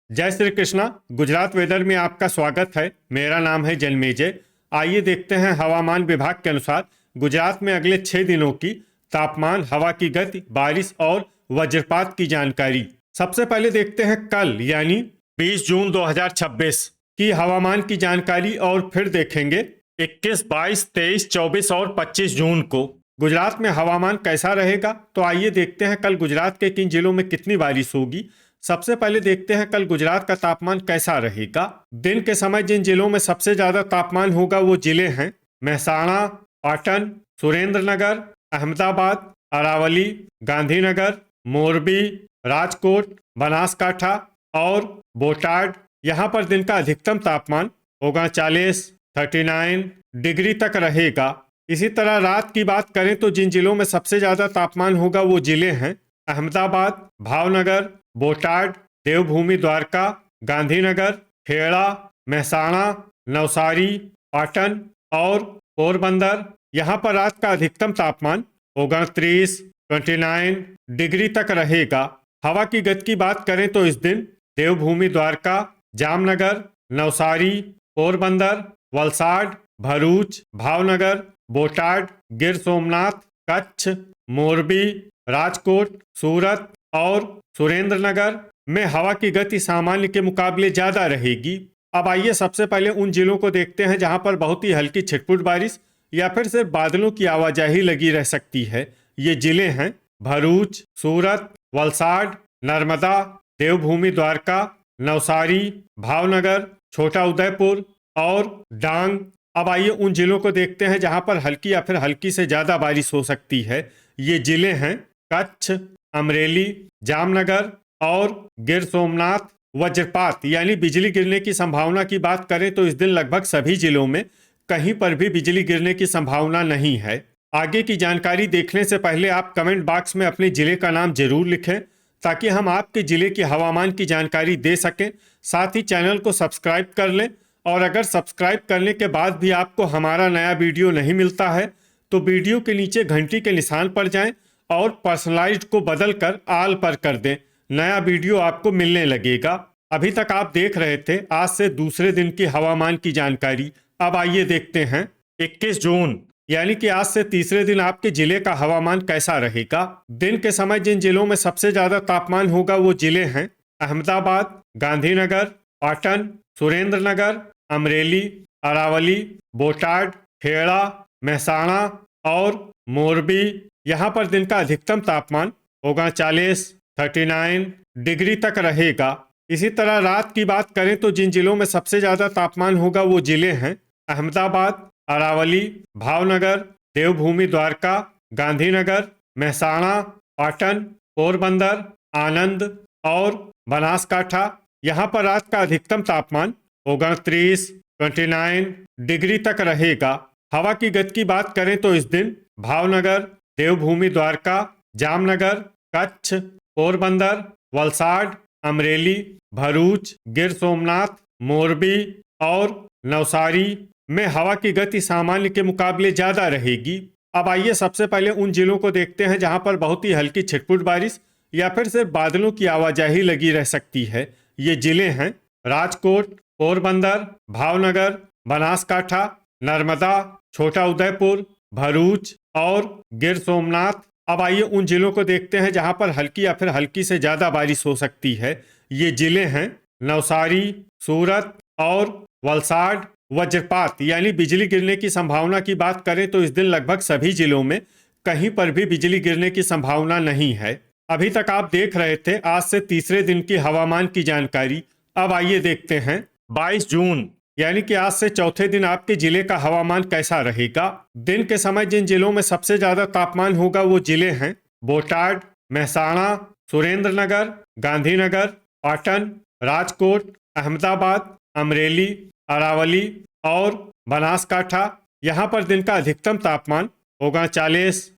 जय श्री कृष्णा। गुजरात वेदर में आपका स्वागत है। मेरा नाम है जन्मेजय। आइए देखते हैं हवामान विभाग के अनुसार गुजरात में अगले 6 दिनों की तापमान, हवा की गति, बारिश और वज्रपात की जानकारी। सबसे पहले देखते हैं कल यानी 20 जून 2026 की हवामान की जानकारी और फिर देखेंगे 21, 22, 23, 24 और 25 जून को गुजरात में हवामान कैसा रहेगा। तो आइए देखते हैं कल गुजरात के किन जिलों में कितनी बारिश होगी। सबसे पहले देखते हैं कल गुजरात का तापमान कैसा रहेगा। दिन के समय जिन जिलों में सबसे ज्यादा तापमान होगा वो जिले हैं महसाणा, पाटन, सुरेंद्रनगर, अहमदाबाद, अरावली, गांधीनगर, मोरबी, राजकोट, बनासकाठा और बोटाड। यहाँ पर दिन का अधिकतम तापमान होगा 39 डिग्री तक रहेगा। इसी तरह रात की बात करें तो जिन जिलों में सबसे ज्यादा तापमान होगा वो जिले हैं अहमदाबाद, भावनगर, बोटाड, देवभूमि द्वारका, गांधीनगर, खेड़ा, महसाणा, नवसारी, पाटन और पोरबंदर। यहाँ पर रात का अधिकतम तापमान होगा 29 डिग्री तक रहेगा। हवा की गति की बात करें तो इस दिन देवभूमि द्वारका, जामनगर, नवसारी, पोरबंदर, वलसाड, भरूच, भावनगर, बोटाड, गिर सोमनाथ, कच्छ, मोरबी, राजकोट, सूरत और सुरेंद्रनगर में हवा की गति सामान्य के मुकाबले ज्यादा रहेगी। अब आइए सबसे पहले उन जिलों को देखते हैं जहां पर बहुत ही हल्की छिटपुट बारिश या फिर सिर्फ बादलों की आवाजाही लगी रह सकती है। ये जिले हैं भरूच, सूरत, वलसाड, नर्मदा, देवभूमि द्वारका, नवसारी, भावनगर, छोटा उदयपुर और डांग। अब आइए उन जिलों को देखते हैं जहां पर हल्की या फिर हल्की से ज्यादा बारिश हो सकती है। ये जिले हैं कच्छ, अमरेली, जामनगर और गिर सोमनाथ। वज्रपात यानी बिजली गिरने की संभावना की बात करें तो इस दिन लगभग सभी जिलों में कहीं पर भी बिजली गिरने की संभावना नहीं है। आगे की जानकारी देखने से पहले आप कमेंट बॉक्स में अपने जिले का नाम जरूर लिखें ताकि हम आपके जिले की हवामान की जानकारी दे सकें। साथ ही चैनल को सब्सक्राइब कर लें और अगर सब्सक्राइब करने के बाद भी आपको हमारा नया वीडियो नहीं मिलता है तो वीडियो के नीचे घंटी के निशान पर जाएं और पर्सनलाइज्ड को बदलकर आल पर कर दें। नया वीडियो आपको मिलने लगेगा। अभी तक आप देख रहे थे आज से दूसरे दिन की हवामान की जानकारी। अब आइए देखते हैं 21 जून यानी कि आज से तीसरे दिन आपके जिले का हवामान कैसा रहेगा। दिन के समय जिन जिलों में सबसे ज्यादा तापमान होगा वो जिले हैं अहमदाबाद, गांधीनगर, पाटन, सुरेंद्रनगर, अमरेली, अरावली, बोटाड, खेड़ा, महसाणा और मोरबी। यहाँ पर दिन का अधिकतम तापमान होगा 39 डिग्री तक रहेगा। इसी तरह रात की बात करें तो जिन जिलों में सबसे ज्यादा तापमान होगा वो जिले हैं अहमदाबाद, अरावली, भावनगर, देवभूमि द्वारका, गांधीनगर, महसाणा, पाटन, पोरबंदर, आनंद और बनासकाठा। यहाँ पर रात का अधिकतम तापमान होगा 29 डिग्री तक रहेगा। हवा की गति की बात करें तो इस दिन भावनगर, देवभूमि द्वारका, जामनगर, कच्छ, पोरबंदर, वलसाड, अमरेली, भरूच, गिर सोमनाथ, मोरबी और नवसारी में हवा की गति सामान्य के मुकाबले ज्यादा रहेगी। अब आइए सबसे पहले उन जिलों को देखते हैं जहां पर बहुत ही हल्की छिटपुट बारिश या फिर सिर्फ बादलों की आवाजाही लगी रह सकती है। ये जिले हैं राजकोट, पोरबंदर, भावनगर, बनासकाठा, नर्मदा, छोटा उदयपुर, भरूच और गिर सोमनाथ। अब आइए उन जिलों को देखते हैं जहां पर हल्की या फिर हल्की से ज्यादा बारिश हो सकती है। ये जिले हैं नवसारी, सूरत और वलसाड। वज्रपात यानी बिजली गिरने की संभावना की बात करें तो इस दिन लगभग सभी जिलों में कहीं पर भी बिजली गिरने की संभावना नहीं है। अभी तक आप देख रहे थे आज से तीसरे दिन की हवामान की जानकारी। अब आइए देखते हैं 22 जून यानी कि आज से चौथे दिन आपके जिले का हवामान कैसा रहेगा। दिन के समय जिन जिलों में सबसे ज्यादा तापमान होगा वो जिले हैं बोटाड, महसाणा, सुरेंद्रनगर, गांधीनगर, पाटन, राजकोट, अहमदाबाद, अमरेली, अरावली और बनासकाठा। यहाँ पर दिन का अधिकतम तापमान होगा 39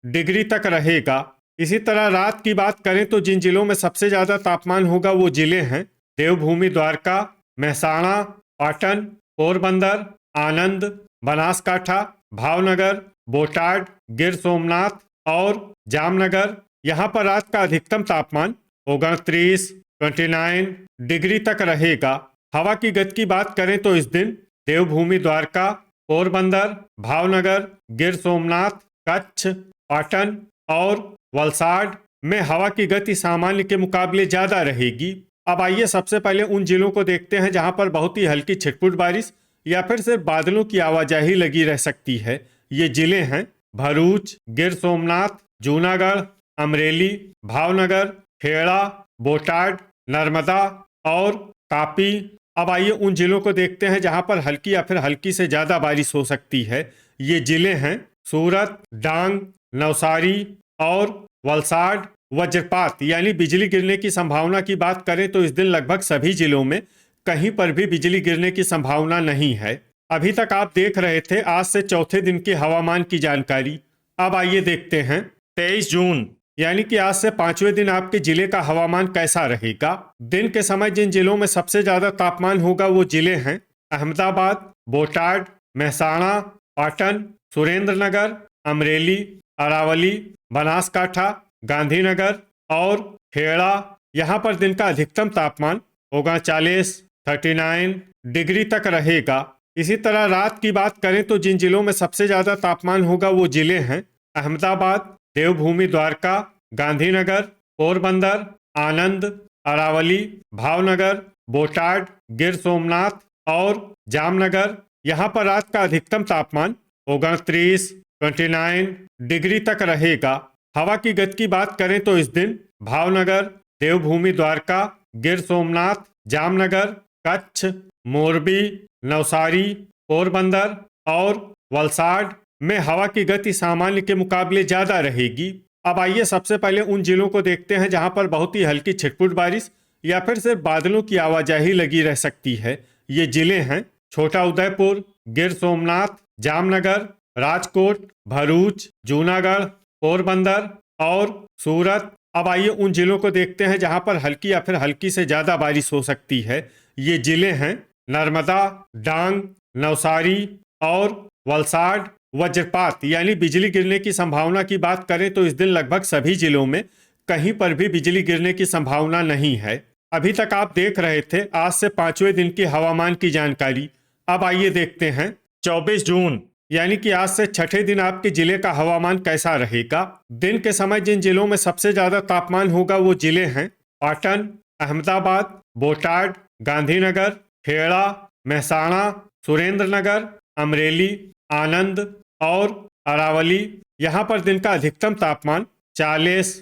डिग्री तक रहेगा। इसी तरह रात की बात करें तो जिन जिलों में सबसे ज्यादा तापमान होगा वो जिले हैं देवभूमि द्वारका, महसाणा, पाटन, पोरबंदर, आनंद, बनासकाठा, भावनगर, बोटाड, गिर सोमनाथ और जामनगर। यहाँ पर रात का अधिकतम तापमान होगा 30 29 डिग्री तक रहेगा। हवा की गति की बात करें तो इस दिन देवभूमि द्वारका, पोरबंदर, भावनगर, गिर सोमनाथ, कच्छ, पाटन और वलसाड में हवा की गति सामान्य के मुकाबले ज्यादा रहेगी। अब आइए सबसे पहले उन जिलों को देखते हैं जहां पर बहुत ही हल्की छिटपुट बारिश या फिर सिर्फ बादलों की आवाजाही लगी रह सकती है। ये जिले हैं भरूच, गिर सोमनाथ, जूनागढ़, अमरेली, भावनगर, खेड़ा, बोटाड, नर्मदा और तापी। अब आइए उन जिलों को देखते हैं जहां पर हल्की या फिर हल्की से ज्यादा बारिश हो सकती है। ये जिले हैं सूरत, डांग, नवसारी और वलसाड। वज्रपात यानी बिजली गिरने की संभावना की बात करें तो इस दिन लगभग सभी जिलों में कहीं पर भी बिजली गिरने की संभावना नहीं है। अभी तक आप देख रहे थे आज से चौथे दिन की हवामान की जानकारी। अब आइए देखते हैं 23 जून यानी कि आज से पांचवें दिन आपके जिले का हवामान कैसा रहेगा। दिन के समय जिन जिलों में सबसे ज्यादा तापमान होगा वो जिले हैं अहमदाबाद, बोटाड, महसाणा, पाटन, सुरेंद्रनगर, अमरेली, अरावली, बनासकाठा, गांधीनगर और खेड़ा। यहाँ पर दिन का अधिकतम तापमान होगा 39 डिग्री तक रहेगा। इसी तरह रात की बात करें तो जिन जिलों में सबसे ज्यादा तापमान होगा वो जिले हैं अहमदाबाद, देवभूमि द्वारका, गांधीनगर, पोरबंदर, आनंद, अरावली, भावनगर, बोटाड, गिर सोमनाथ और जामनगर। यहाँ पर रात का अधिकतम तापमान होगा 29 डिग्री तक रहेगा। हवा की गति की बात करें तो इस दिन भावनगर, देवभूमि द्वारका, गिर सोमनाथ, जामनगर, कच्छ, मोरबी, नवसारी, पोरबंदर और वलसाड में हवा की गति सामान्य के मुकाबले ज्यादा रहेगी। अब आइए सबसे पहले उन जिलों को देखते हैं जहां पर बहुत ही हल्की छिटपुट बारिश या फिर सिर्फ बादलों की आवाजाही लगी रह सकती है। ये जिले हैं छोटा उदयपुर, गिर सोमनाथ, जामनगर, राजकोट, भरूच, जूनागढ़, पोरबंदर और सूरत। अब आइए उन जिलों को देखते हैं जहां पर हल्की या फिर हल्की से ज्यादा बारिश हो सकती है। ये जिले हैं नर्मदा, डांग, नवसारी और वलसाड। वज्रपात यानी बिजली गिरने की संभावना की बात करें तो इस दिन लगभग सभी जिलों में कहीं पर भी बिजली गिरने की संभावना नहीं है। अभी तक आप देख रहे थे आज से पांचवें दिन की हवामान की जानकारी। अब आइए देखते हैं 24 जून यानी कि आज से छठे दिन आपके जिले का हवामान कैसा रहेगा। दिन के समय जिन जिलों में सबसे ज्यादा तापमान होगा वो जिले हैं पाटन, अहमदाबाद, बोटाड, गांधीनगर, खेड़ा, महसाणा, सुरेंद्रनगर, अमरेली, आनंद और अरावली। यहाँ पर दिन का अधिकतम तापमान 40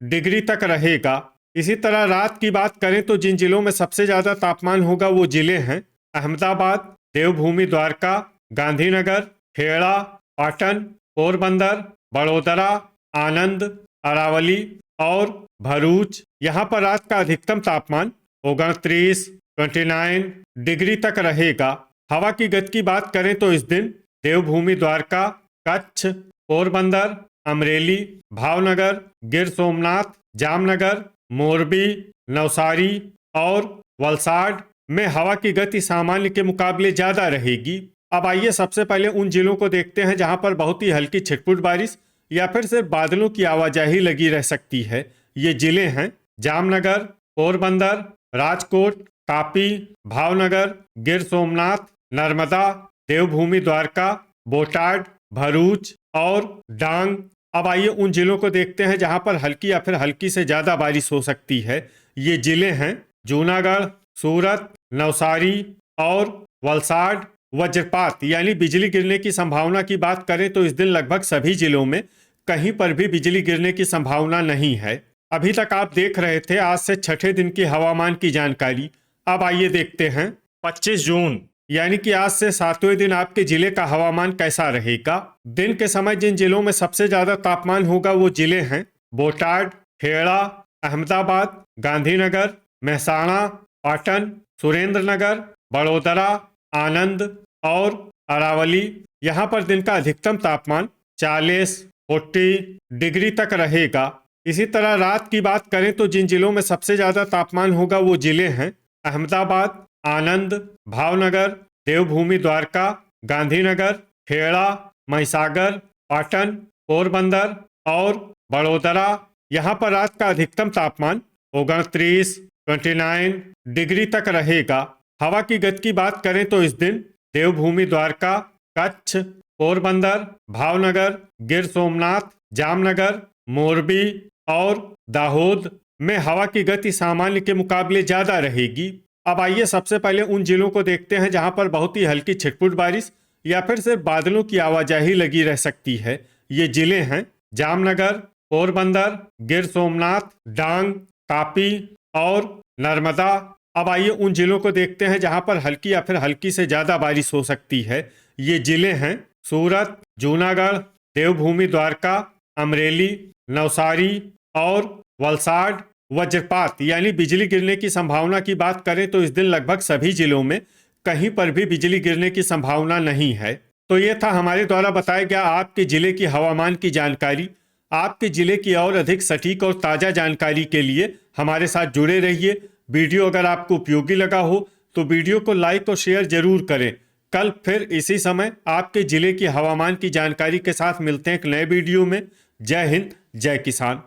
डिग्री तक रहेगा। इसी तरह रात की बात करें तो जिन जिलों में सबसे ज्यादा तापमान होगा वो जिले हैं अहमदाबाद, देवभूमि द्वारका, गांधीनगर, खेड़ा, पाटन, पोरबंदर, बड़ोदरा, आनंद, अरावली और भरूच। यहाँ पर रात का अधिकतम तापमान होगा 29 डिग्री तक रहेगा। हवा की गति की बात करें तो इस दिन देवभूमि द्वारका, कच्छ, पोरबंदर, अमरेली, भावनगर, गिर सोमनाथ, जामनगर, मोरबी, नवसारी और वलसाड में हवा की गति सामान्य के मुकाबले ज्यादा रहेगी। अब आइए सबसे पहले उन जिलों को देखते हैं जहां पर बहुत ही हल्की छिटपुट बारिश या फिर सिर्फ बादलों की आवाजाही लगी रह सकती है। ये जिले हैं जामनगर, पोरबंदर, राजकोट, तापी, भावनगर, गिर सोमनाथ, नर्मदा, देवभूमि द्वारका, बोटाड, भरूच और डांग। अब आइए उन जिलों को देखते हैं जहां पर हल्की या फिर हल्की से ज्यादा बारिश हो सकती है। ये जिले हैं जूनागढ़, सूरत, नवसारी और वलसाड। वज्रपात यानी बिजली गिरने की संभावना की बात करें तो इस दिन लगभग सभी जिलों में कहीं पर भी बिजली गिरने की संभावना नहीं है। अभी तक आप देख रहे थे आज से छठे दिन की हवामान की जानकारी। अब आइए देखते हैं 25 जून यानी कि आज से सातवें दिन आपके जिले का हवामान कैसा रहेगा। दिन के समय जिन जिलों में सबसे ज्यादा तापमान होगा वो जिले हैं बोटाड, खेड़ा, अहमदाबाद, गांधीनगर, महसाणा, पाटन, सुरेंद्रनगर, बड़ोदरा, आनंद और अरावली। यहाँ पर दिन का अधिकतम तापमान 40 डिग्री तक रहेगा। इसी तरह रात की बात करें तो जिन जिलों में सबसे ज्यादा तापमान होगा वो जिले हैं अहमदाबाद, आनंद, भावनगर, देवभूमि द्वारका, गांधीनगर, खेड़ा, महिसागर, पाटन, पोरबंदर और बड़ोदरा। यहाँ पर रात का अधिकतम तापमान 29, 29 डिग्री तक रहेगा। हवा की गति की बात करें तो इस दिन देवभूमि द्वारका, कच्छ, पोरबंदर, भावनगर, गिर सोमनाथ, जामनगर, मोरबी और दाहोद में हवा की गति सामान्य के मुकाबले ज्यादा रहेगी। अब आइए सबसे पहले उन जिलों को देखते हैं जहां पर बहुत ही हल्की छिटपुट बारिश या फिर सिर्फ बादलों की आवाजाही लगी रह सकती है। ये जिले हैं जामनगर, पोरबंदर, गिर सोमनाथ, डांग, तापी और नर्मदा। अब आइए उन जिलों को देखते हैं जहां पर हल्की या फिर हल्की से ज्यादा बारिश हो सकती है। ये जिले हैं सूरत, जूनागढ़, देवभूमि द्वारका, अमरेली, नवसारी और वलसाड। वज्रपात यानी बिजली गिरने की संभावना की बात करें तो इस दिन लगभग सभी जिलों में कहीं पर भी बिजली गिरने की संभावना नहीं है। तो ये था हमारे द्वारा बताया गया आपके जिले की हवामान की जानकारी। आपके जिले की और अधिक सटीक और ताज़ा जानकारी के लिए हमारे साथ जुड़े रहिए। वीडियो अगर आपको उपयोगी लगा हो तो वीडियो को लाइक और शेयर जरूर करें। कल फिर इसी समय आपके जिले की हवामान की जानकारी के साथ मिलते हैं एक नए वीडियो में। जय हिंद, जय किसान।